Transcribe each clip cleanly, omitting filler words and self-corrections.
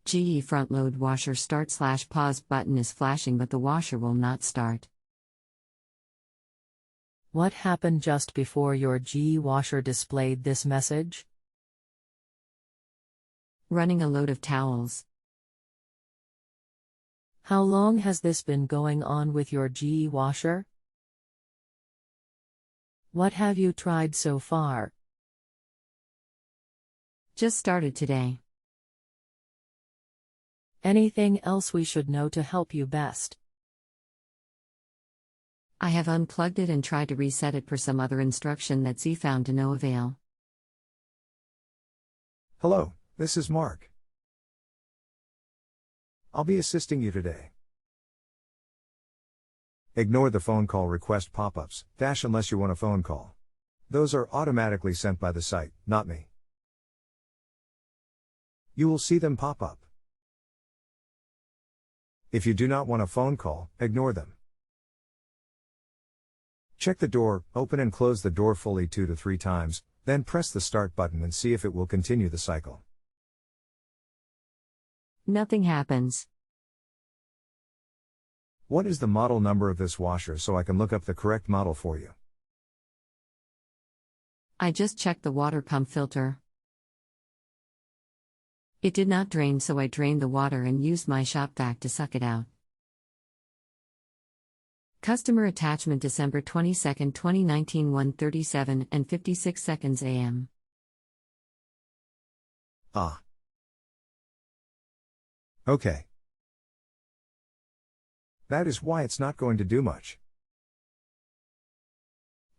GE front load washer start/pause button is flashing but the washer will not start. What happened just before your GE washer displayed this message? Running a load of towels. How long has this been going on with your GE washer? What have you tried so far? Just started today. Anything else we should know to help you best? I have unplugged it and tried to reset it per some other instruction that Z found to no avail. Hello, this is Mark. I'll be assisting you today. Ignore the phone call request pop-ups, unless you want a phone call. Those are automatically sent by the site, not me. You will see them pop up. If you do not want a phone call, ignore them. Check the door, open and close the door fully 2 to 3 times, then press the start button and see if it will continue the cycle. Nothing happens. What is the model number of this washer so I can look up the correct model for you? I just checked the water pump filter. It did not drain, so I drained the water and used my shop vac to suck it out. Customer attachment December 22, 2019 1:37 and 56 seconds AM. Ah. Okay. That is why it's not going to do much.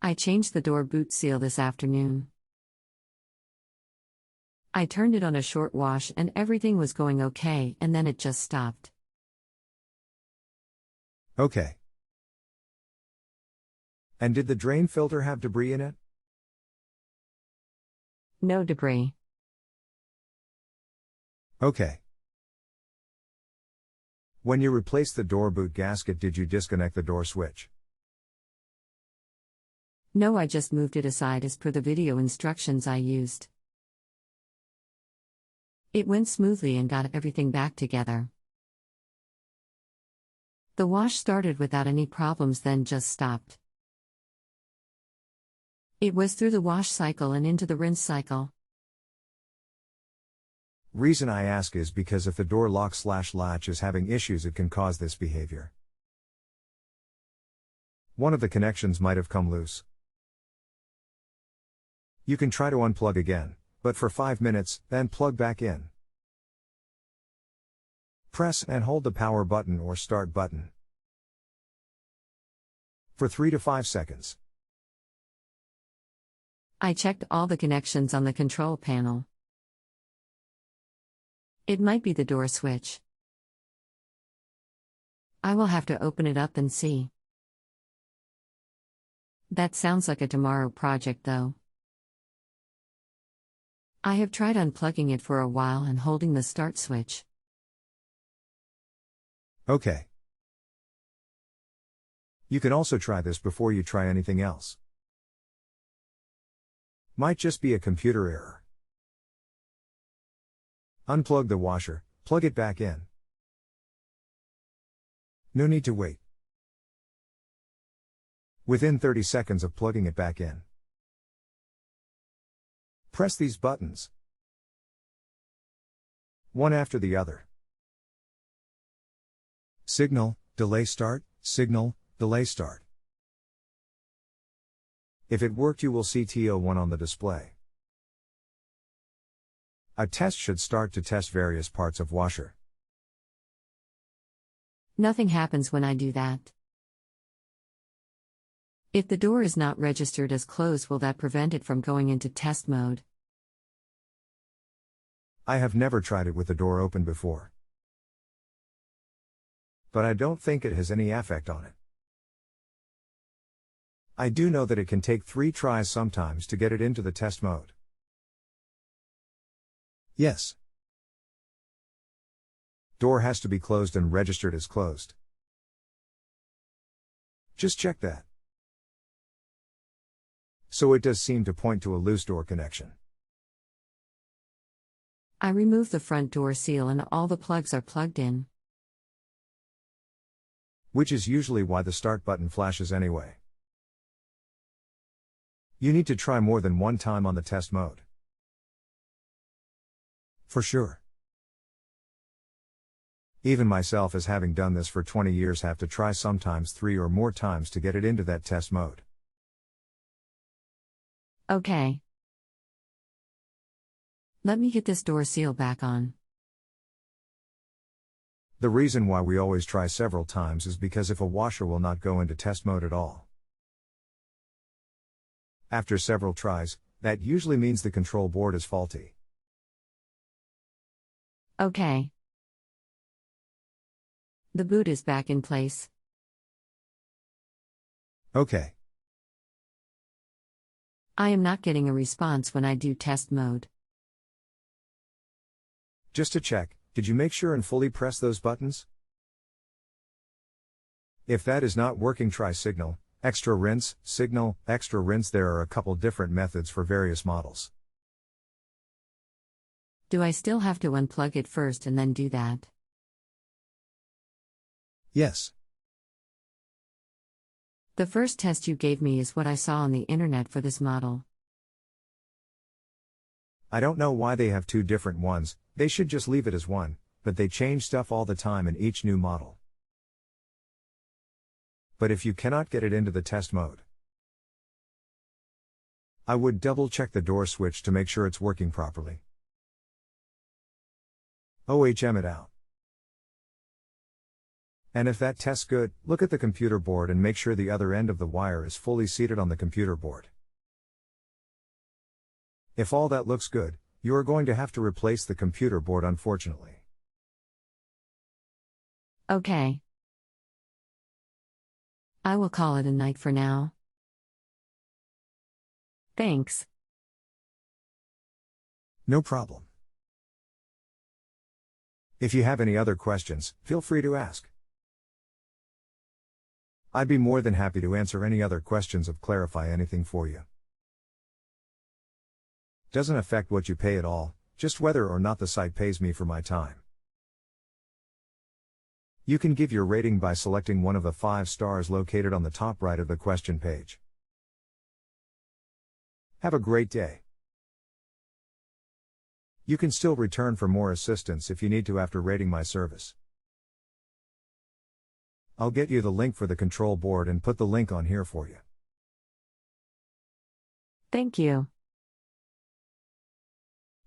I changed the door boot seal this afternoon. I turned it on a short wash and everything was going okay, and then it just stopped. Okay. And did the drain filter have debris in it? No debris. Okay. When you replaced the door boot gasket, did you disconnect the door switch? No, I just moved it aside as per the video instructions I used. It went smoothly and got everything back together. The wash started without any problems, then just stopped. It was through the wash cycle and into the rinse cycle. Reason I ask is because if the door lock/latch is having issues, it can cause this behavior. One of the connections might have come loose. You can try to unplug again, but for 5 minutes, then plug back in. Press and hold the power button or start button for 3 to 5 seconds. I checked all the connections on the control panel. It might be the door switch. I will have to open it up and see. That sounds like a tomorrow project though. I have tried unplugging it for a while and holding the start switch. Okay. You can also try this before you try anything else. Might just be a computer error. Unplug the washer, plug it back in. No need to wait. Within 30 seconds of plugging it back in, press these buttons, one after the other. Signal, delay start, signal, delay start. If it worked, you will see TO1 on the display. A test should start to test various parts of washer. Nothing happens when I do that. If the door is not registered as closed, will that prevent it from going into test mode? I have never tried it with the door open before, but I don't think it has any effect on it. I do know that it can take 3 tries sometimes to get it into the test mode. Yes. Door has to be closed and registered as closed. Just check that. So it does seem to point to a loose door connection. I remove the front door seal and all the plugs are plugged in. Which is usually why the start button flashes anyway. You need to try more than one time on the test mode. For sure. Even myself, as having done this for 20 years, have to try sometimes 3 or more times to get it into that test mode. Okay. Let me get this door seal back on. The reason why we always try several times is because if a washer will not go into test mode at all. After several tries, that usually means the control board is faulty. Okay. The boot is back in place. Okay. I am not getting a response when I do test mode. Just to check, did you make sure and fully press those buttons? If that is not working, try signal, extra rinse, signal, extra rinse. There are a couple different methods for various models. Do I still have to unplug it first and then do that? Yes. The first test you gave me is what I saw on the internet for this model. I don't know why they have 2 different ones. They should just leave it as one, but they change stuff all the time in each new model. But if you cannot get it into the test mode, I would double check the door switch to make sure it's working properly. OHM it out. And if that tests good, look at the computer board and make sure the other end of the wire is fully seated on the computer board. If all that looks good, you are going to have to replace the computer board, unfortunately. Okay. I will call it a night for now. Thanks. No problem. If you have any other questions, feel free to ask. I'd be more than happy to answer any other questions or clarify anything for you. Doesn't affect what you pay at all, just whether or not the site pays me for my time. You can give your rating by selecting one of the 5 stars located on the top right of the question page. Have a great day. You can still return for more assistance if you need to after rating my service. I'll get you the link for the control board and put the link on here for you. Thank you.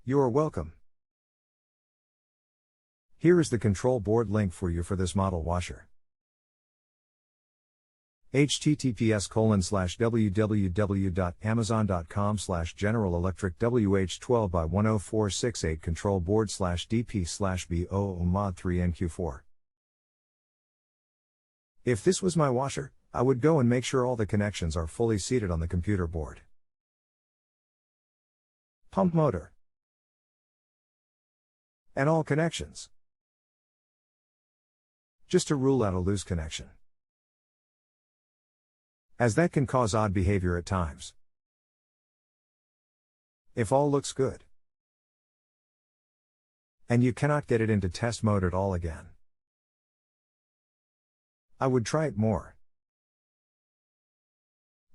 You are welcome. Here is the control board link for you for this model washer. https://www.amazon.com/general-electric-WH12 by 10468 control board/DP/BO mod 3NQ4. If this was my washer, I would go and make sure all the connections are fully seated on the computer board. Pump motor. And all connections. Just to rule out a loose connection, as that can cause odd behavior at times. If all looks good, and you cannot get it into test mode at all again, I would try it more.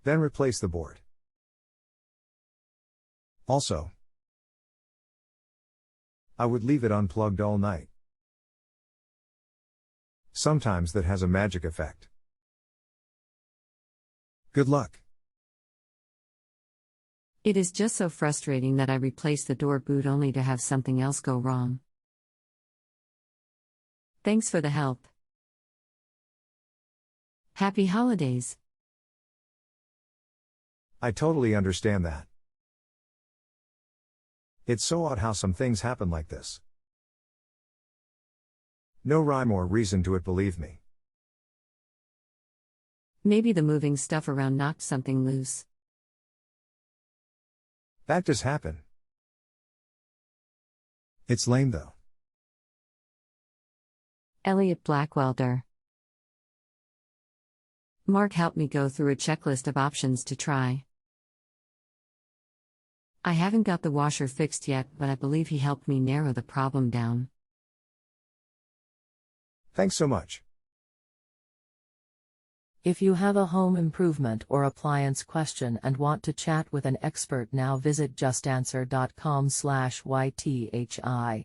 Then replace the board. Also, I would leave it unplugged all night. Sometimes that has a magic effect. Good luck. It is just so frustrating that I replace the door boot only to have something else go wrong. Thanks for the help. Happy holidays. I totally understand that. It's so odd how some things happen like this. No rhyme or reason to it, believe me. Maybe the moving stuff around knocked something loose. That does happen. It's lame though. Elliot Blackwelder. Mark helped me go through a checklist of options to try. I haven't got the washer fixed yet, but I believe he helped me narrow the problem down. Thanks so much. If you have a home improvement or appliance question and want to chat with an expert now, visit justanswer.com/ythi.